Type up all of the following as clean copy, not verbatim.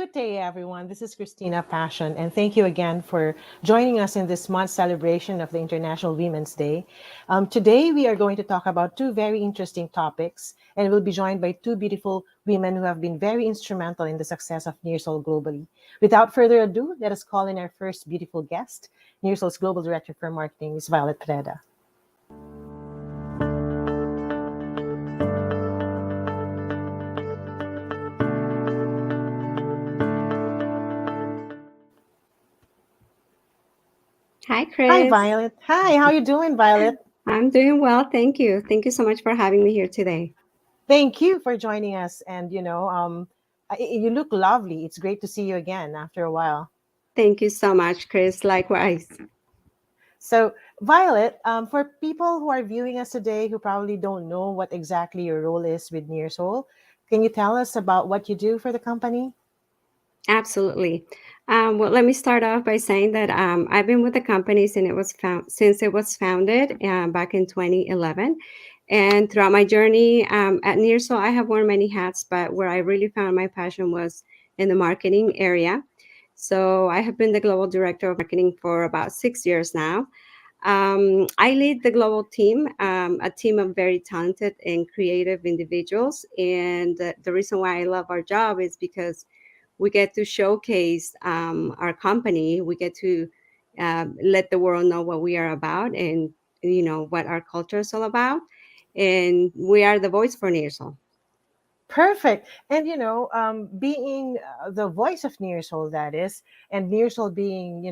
Good day, everyone. This is Christina Passion, and thank you again for joining us in this month's celebration of the International Women's Day. Today, we are going to talk about two very interesting topics, and we'll be joined by two beautiful women who have been very instrumental in the success of NEARSOL globally. Without further ado, let us call in our first beautiful guest, NEARSOL's Global Director for Marketing, Ms. Violet Pereda. Hi, Hi, Chris. Violet. Hi, how you doing, Violet? I'm doing well. Thank you. Thank you so much for having me here today. Thank you for joining us. And you look lovely. It's great to see you again after a while. Thank you so much, Chris. Likewise. So, Violet, for people who are viewing us today who probably don't know what exactly your role is with NearSoul, can you tell us about what you do for the company? Absolutely. Well, let me start off by saying that I've been with the company since it was founded back in 2011. And throughout my journey at NEARSOL, I have worn many hats, but where I really found my passion was in the marketing area. So I have been the global director of marketing for about 6 years now. I lead the global team, a team of very talented and creative individuals. And the reason why I love our job is because we get to showcase our company. We get to let the world know what we are about and what our culture is all about. And we are the voice for NEARSOL. Perfect. And being the voice of NearSoul, that is, and NearSoul being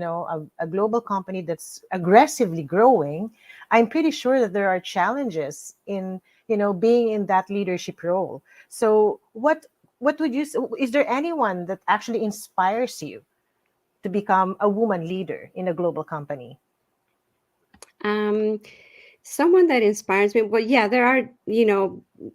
a global company that's aggressively growing, I'm pretty sure that there are challenges in being in that leadership role. So what would you is there anyone that actually inspires you to become a woman leader in a global company? Um, Someone that inspires me. Well, yeah, there are.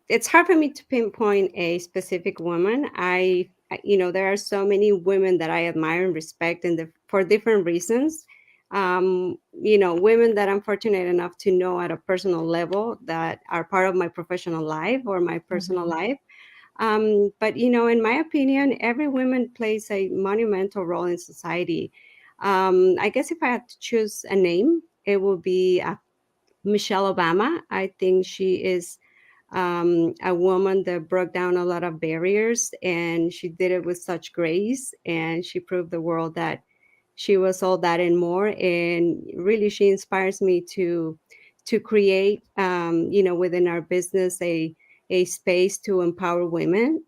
It's hard for me to pinpoint a specific woman. There are so many women that I admire and respect, and for different reasons. Women that I'm fortunate enough to know at a personal level that are part of my professional life or my personal Mhm. life. But in my opinion, every woman plays a monumental role in society. I guess if I had to choose a name, it would be Michelle Obama. I think she is a woman that broke down a lot of barriers, and she did it with such grace, and she proved the world that she was all that and more. And really, she inspires me to create, within our business, a space to empower women.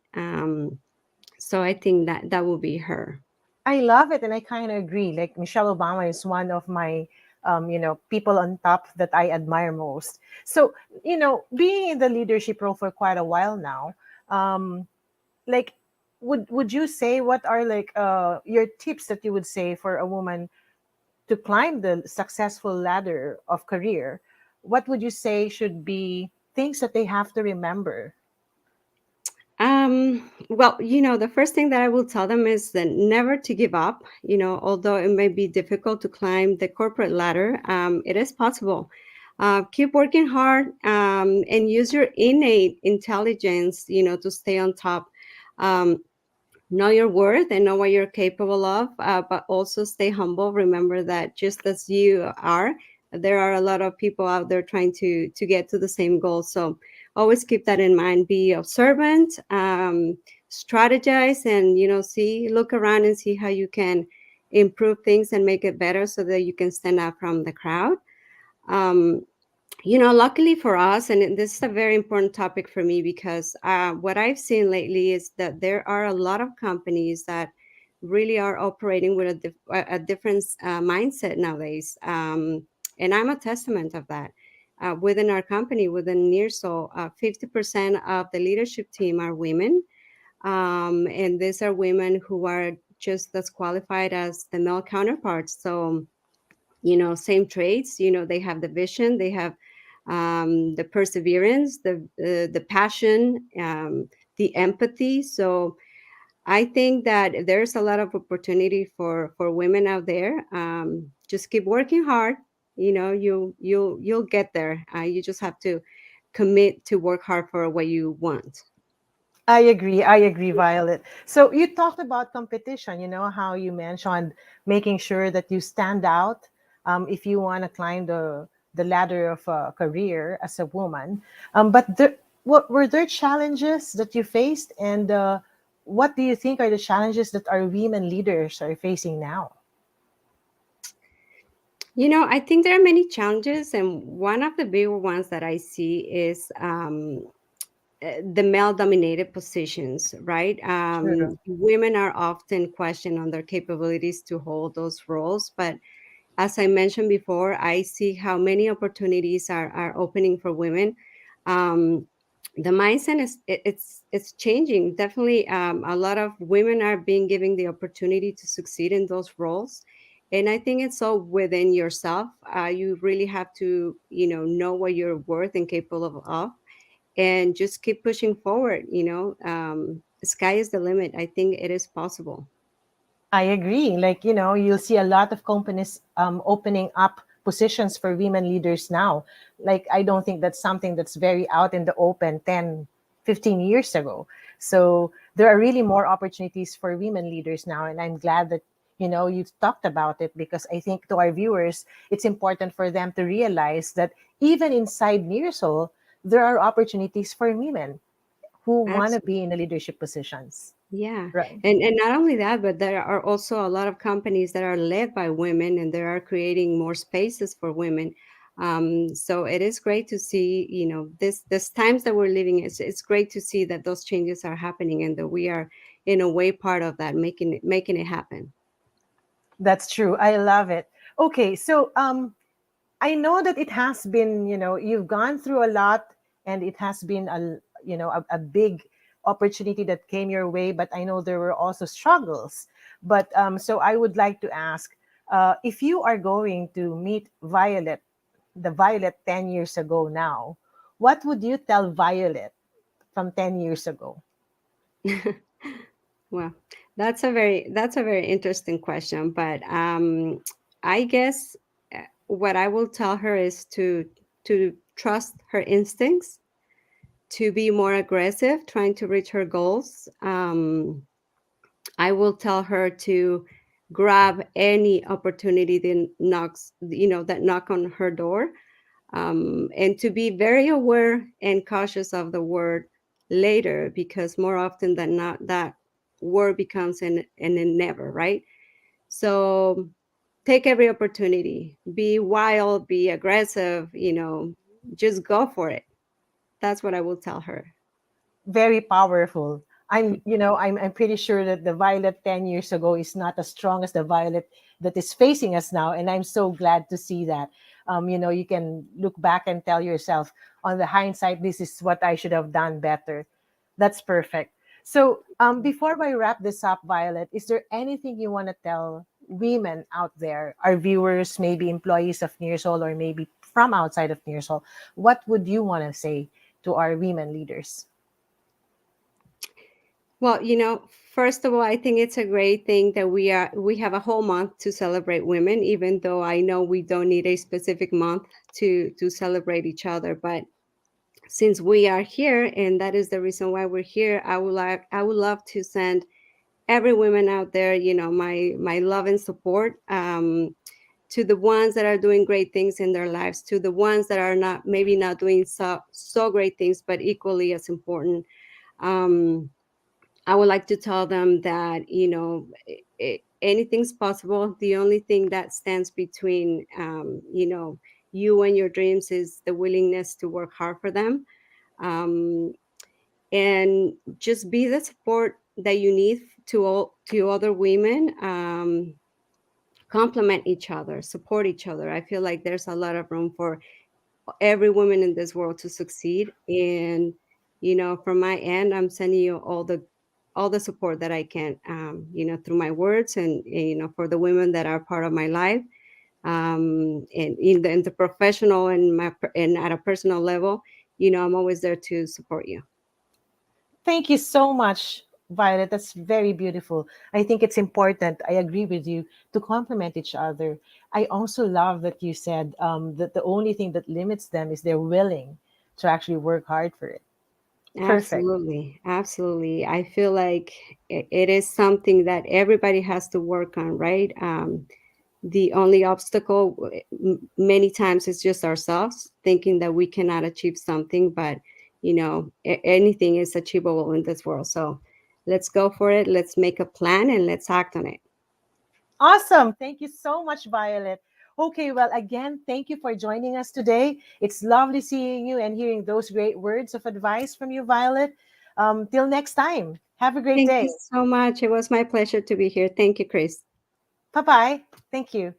So I think that will be her. I love it, and I kind of agree. Like Michelle Obama is one of my, people on top that I admire most. So, being in the leadership role for quite a while now, um, like, would you say what are like your tips that you would say for a woman to climb the successful ladder of career? What would you say should be things that they have to remember? Well, the first thing that I will tell them is that never to give up. Although it may be difficult to climb the corporate ladder, it is possible. Keep working hard and use your innate intelligence, to stay on top. Um, know your worth and know what you're capable of, but also stay humble. Remember that just as you are, there are a lot of people out there trying to get to the same goal. So always keep that in mind. Be observant, strategize, and look around and see how you can improve things and make it better so that you can stand out from the crowd. Um, Luckily for us, and this is a very important topic for me because what I've seen lately is that there are a lot of companies that really are operating with a different mindset nowadays. And I'm a testament of that. Within our company, within NEARSOL, 50% of the leadership team are women. And these are women who are just as qualified as the male counterparts. So, same traits. They have the vision, they have the perseverance, the passion, the empathy. So I think that there's a lot of opportunity for women out there. Just keep working hard. You'll get there. You just have to commit to work hard for what you want. I agree, Violet. So you talked about competition, how you mentioned making sure that you stand out if you want to climb the ladder of a career as a woman. But what were there challenges that you faced, and what do you think are the challenges that our women leaders are facing now? I think there are many challenges, and one of the bigger ones that I see is the male dominated positions, right? True. Women are often questioned on their capabilities to hold those roles, but as I mentioned before, I see how many opportunities are opening for women. Um, the mindset it's changing. Definitely, a lot of women are being given the opportunity to succeed in those roles, and I think it's all within yourself. You really have to, know what you're worth and capable of, and just keep pushing forward. Sky is the limit. I think it is possible. I agree. Like, you'll see a lot of companies opening up positions for women leaders now. Like, I don't think that's something that's very out in the open 10, 15 years ago. So there are really more opportunities for women leaders now. And I'm glad that, you talked about it, because I think to our viewers, it's important for them to realize that even inside NEARSOL, there are opportunities for women who want to be in the leadership positions. Yeah. Right. And not only that, but there are also a lot of companies that are led by women, and they are creating more spaces for women. So it is great to see, this times that we're living, it's great to see that those changes are happening and that we are in a way part of that, making it happen. That's true. I love it. Okay, so I know that it has been, you've gone through a lot, and it has been a big opportunity that came your way, but I know there were also struggles. But so I would like to ask, if you are going to meet Violet, the Violet 10 years ago now, what would you tell Violet from 10 years ago? Well, that's a very interesting question, but I guess what I will tell her is to trust her instincts, to be more aggressive, trying to reach her goals. I will tell her to grab any opportunity that knock on her door, and to be very aware and cautious of the word later, because more often than not, that word becomes an never, right? So take every opportunity, be wild, be aggressive, just go for it. That's what I will tell her. Very powerful. I'm pretty sure that the Violet 10 years ago is not as strong as the Violet that is facing us now. And I'm so glad to see that. You can look back and tell yourself, on the hindsight, this is what I should have done better. That's perfect. So, before I wrap this up, Violet, is there anything you want to tell women out there, our viewers, maybe employees of Nearsol, or maybe from outside of Nearsol? What would you want to say to our women leaders? Well, first of all, I think it's a great thing that we have a whole month to celebrate women, even though I know we don't need a specific month to celebrate each other. But since we are here, and that is the reason why we're here, I would love to send every woman out there, my love and support, to the ones that are doing great things in their lives, to the ones that are not, maybe not doing so great things, but equally as important. Um, I would like to tell them that, anything's possible. The only thing that stands between, you and your dreams is the willingness to work hard for them. Um, and just be the support that you need to other women. Complement each other, support each other. I feel like there's a lot of room for every woman in this world to succeed. And from my end, I'm sending you all the support that I can, through my words, and for the women that are part of my life, and in the professional and at a personal level, I'm always there to support you. Thank you so much, Violet. That's very beautiful. I think it's important. I agree with you, to complement each other. I also love that you said that the only thing that limits them is they're willing to actually work hard for it. Perfect. Absolutely. Absolutely. I feel like it is something that everybody has to work on, right? The only obstacle many times is just ourselves thinking that we cannot achieve something, but anything is achievable in this world. So let's go for it. Let's make a plan and let's act on it. Awesome. Thank you so much, Violet. Okay, well, again, thank you for joining us today. It's lovely seeing you and hearing those great words of advice from you, Violet. Till next time, have a great Thank day. you so much. It was my pleasure to be here. Thank you, Chris. Bye bye. Thank you.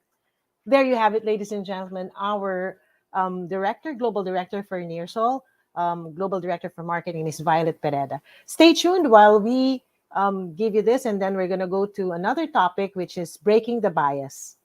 There you have it, ladies and gentlemen. Our director, global director for NEARSOL, global director for marketing is Violet Pereda. Stay tuned while we give you this, and then we're going to go to another topic, which is breaking the bias.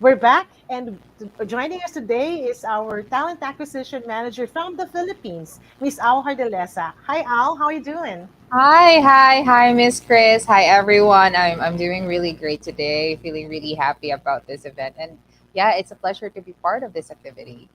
We're back, and joining us today is our talent acquisition manager from the Philippines, Miss Au Jardeleza. Hi, Au. How are you doing? Hi, Miss Chris. Hi, everyone. I'm doing really great today. Feeling really happy about this event, and yeah, it's a pleasure to be part of this activity.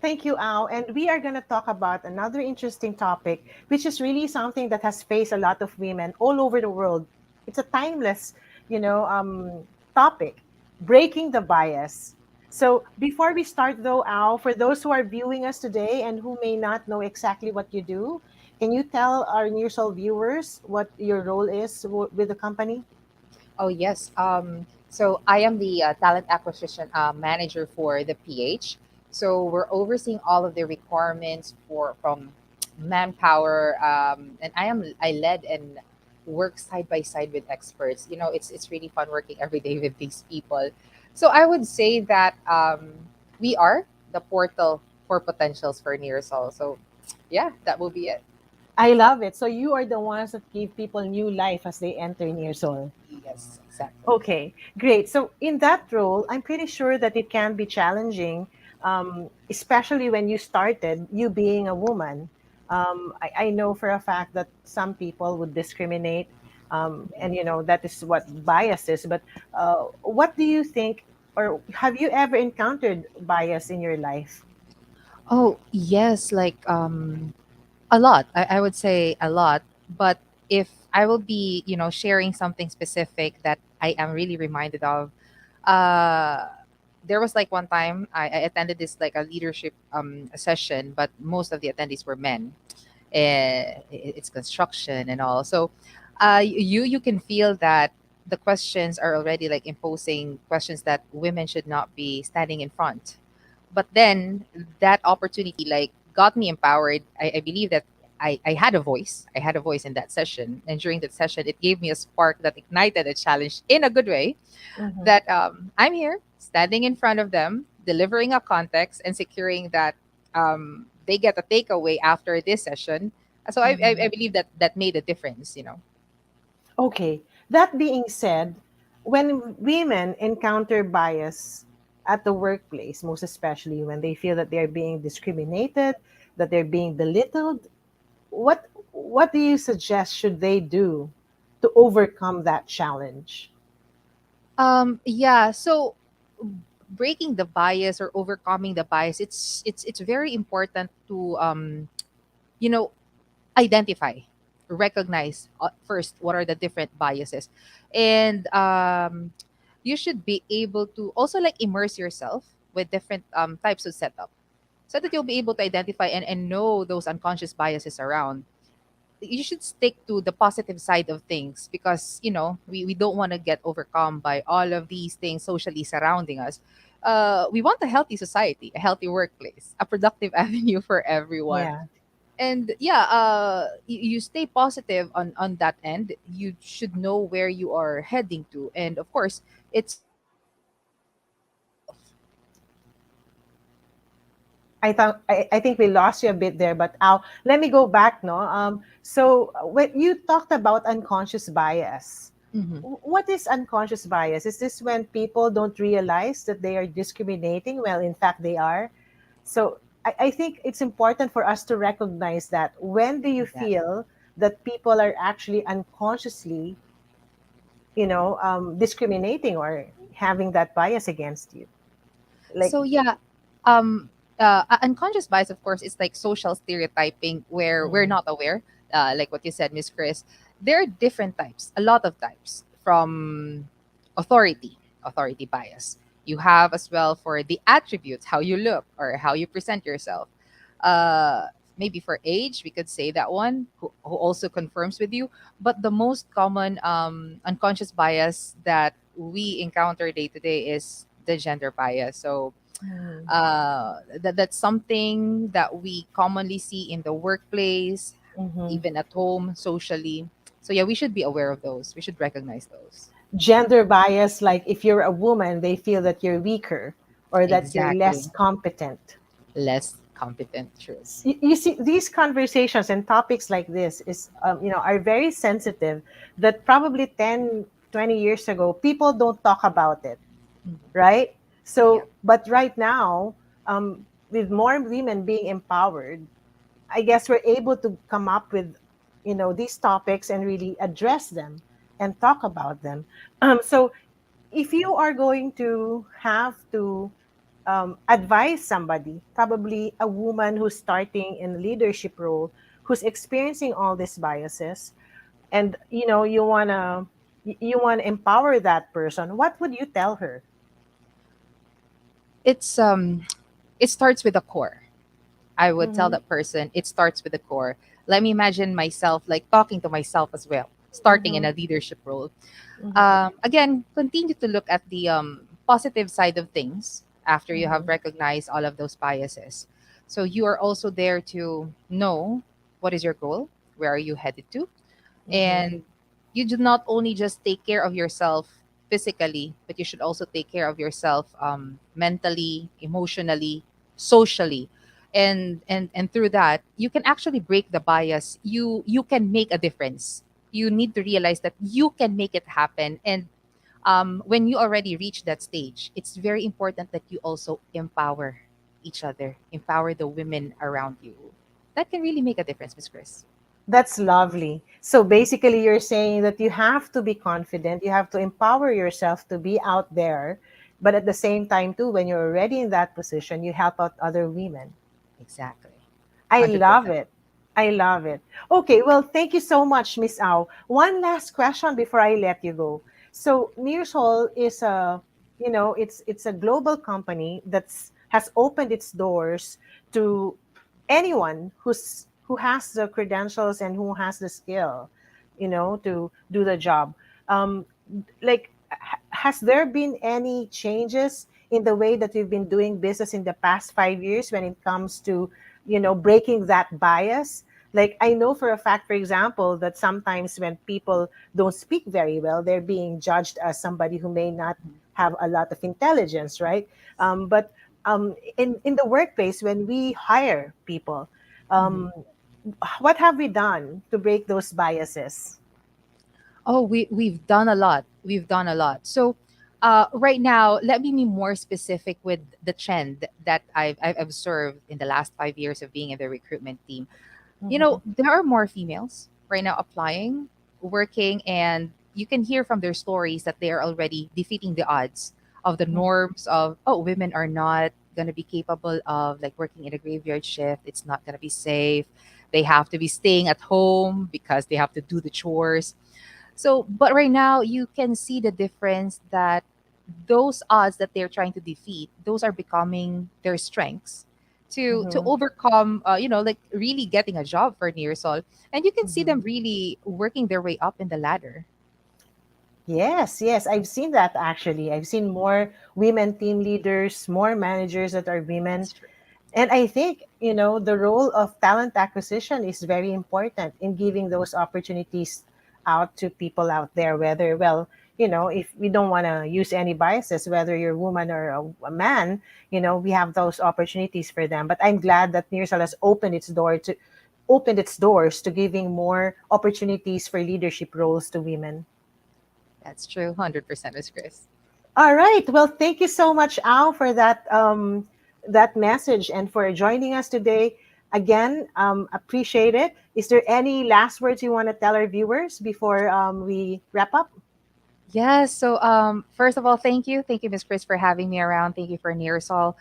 Thank you, Al. And we are going to talk about another interesting topic, which is really something that has faced a lot of women all over the world. It's a timeless, you know, topic, breaking the bias. So before we start, though, Al, for those who are viewing us today and who may not know exactly what you do, can you tell our Nearsol viewers what your role is with the company? Oh yes. So I am the talent acquisition manager for the PH. So we're overseeing all of the requirements for from manpower, and I led and work side by side with experts. It's really fun working every day with these people. So I would say that we are the portal for potentials for Nearsol. So yeah, that will be it. I love it. So you are the ones that give people new life as they enter Nearsol. Yes, exactly. Okay, great. So in that role, I'm pretty sure that it can be challenging, especially when you started, you being a woman. I know for a fact that some people would discriminate, and that is what bias is. But what do you think, or have you ever encountered bias in your life? Oh yes, like a lot. I would say a lot. But if I will be, sharing something specific that I am really reminded of, uh, there was like one time I attended this like a leadership session, but most of the attendees were men. It's construction and all. So you can feel that the questions are already like imposing questions that women should not be standing in front. But then that opportunity like got me empowered. I believe that I had a voice. I had a voice in that session, and during that session, it gave me a spark that ignited a challenge in a good way. Mhm. That I'm here, standing in front of them, delivering a context, and securing that they get a takeaway after this session. So I Mhm. believe that that made a difference. Okay. That being said, when women encounter bias at the workplace, most especially when they feel that they're being discriminated, that they're being belittled, what do you suggest should they do to overcome that challenge? Yeah. So breaking the bias or overcoming the bias, it's very important to you know identify, recognize first what are the different biases, and you should be able to also like immerse yourself with different types of setup so that you'll be able to identify and know those unconscious biases around. You should stick to the positive side of things because we don't want to get overcome by all of these things socially surrounding us. We want a healthy society, a healthy workplace, a productive avenue for everyone. Yeah. And yeah, you stay positive on that end. You should know where you are heading to, and of course it's I think we lost you a bit there, but let me go back. No, so when you talked about unconscious bias, Mhm. what is unconscious bias? Is this when people don't realize that they are discriminating? Well, in fact, they are. So I think it's important for us to recognize that when do you Exactly. feel that people are actually unconsciously, discriminating or having that bias against you? Like, So yeah, unconscious bias, of course, is like social stereotyping where we're mm, not aware. Like what you said, Miss Chris. There are different types, a lot of types, from authority bias. You have as well for the attributes, how you look or how you present yourself. Uh, Maybe for age, we could say that one, who also confirms with you. But the most common unconscious bias that we encounter day to day is the gender bias. So mm, that's something that we commonly see in the workplace, mhm. even at home, socially. So yeah, we should be aware of those. We should recognize those. Gender bias, like if you're a woman, they feel that you're weaker or that you're less Exactly. competent. Less competent. True. You see, these conversations and topics like this are very sensitive, that probably 10, 20 years ago people don't talk about it, Mhm. right? Yeah. So but right now, with more women being empowered, I guess we're able to come up with, these topics and really address them and talk about them. So if you are going to have to advise somebody, probably a woman who's starting in a leadership role, who's experiencing all these biases, and you want to empower that person, what would you tell her? It's it starts with the core. I would tell Mm-hmm, that person it starts with the core. Let me imagine myself like talking to myself as well, starting in mm-hmm, a leadership role. mm-hmm, Again, continue to look at the positive side of things after you have mm-hmm, recognized all of those biases. So you are also there to know what is your goal, where are you headed to, mm-hmm, and you do not only just take care of yourself physically, but you should also take care of yourself mentally, emotionally, socially, and through that you can actually break the bias. You can make a difference. You need to realize that you can make it happen. And when you already reach that stage, it's very important that you also empower each other, empower the women around you. That can really make a difference, Miss Chris. That's lovely. So basically, you're saying that you have to be confident, you have to empower yourself to be out there, but at the same time, too, when you're already in that position, you help out other women. Exactly. I love 100%. it. I love it. Okay, well, thank you so much, Miss Au. One last question before I let you go. So, NEARSOL is it's a global company that's has opened its doors to anyone who has the credentials and who has the skill, to do the job. Um, like, has there been any changes in the way that we've been doing business in the past 5 years when it comes to breaking that bias? Like, I know for a fact, for example, that sometimes when people don't speak very well, they're being judged as somebody who may not have a lot of intelligence, right? But in the workplace, when we hire people, Mhm. um, what have we done to break those biases? Oh, we've done a lot. We've done a lot. So, right now, let me be more specific with the trend that I've observed in the last 5 years of being in the recruitment team. Mhm, There are more females right now applying, working, and you can hear from their stories that they are already defeating the odds of the mhm, norms of, oh, women are not going to be capable of like working in a graveyard shift. It's not going to be safe. They have to be staying at home because they have to do the chores. So, but right now you can see the difference that those odds that they're trying to defeat, those are becoming their strengths to mhm, overcome, like really getting a job for Nearsol. And you can see mhm. them really working their way up in the ladder. Yes, yes, I've seen that actually. I've seen more women team leaders, more managers that are women. That's true. And I think, the role of talent acquisition is very important in giving those opportunities out to people out there, whether, well, if we don't want to use any biases, whether you're a woman or a man, we have those opportunities for them. But I'm glad that Nearsal has opened its doors to giving more opportunities for leadership roles to women. That's true. 100%, Miss Chris. All right. Well, thank you so much, Al, for that message and for joining us today. Again, appreciate it. Is there any last words you want to tell our viewers before we wrap up? Yes. So, first of all, thank you, Miss Chris, for having me around. Thank you for Nearsol,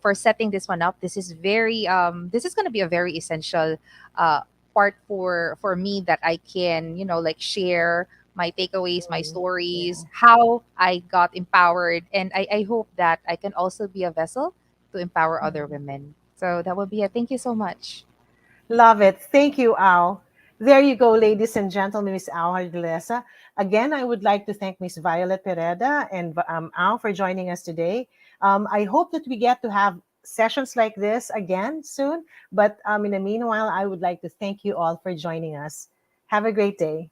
for setting this one up. This is this is going to be a very essential uh, part for me that I can, like share my takeaways, my Yeah. stories, how I got empowered, and I hope that I can also be a vessel to empower other Mhm. women. So that would be it. Thank you so much. Love it. Thank you, Al. There you go, ladies and gentlemen, Miss Au Jardeleza. Again, I would like to thank Miss Violet Pereda and Al for joining us today. I hope that we get to have sessions like this again soon. But in the meanwhile, I would like to thank you all for joining us. Have a great day.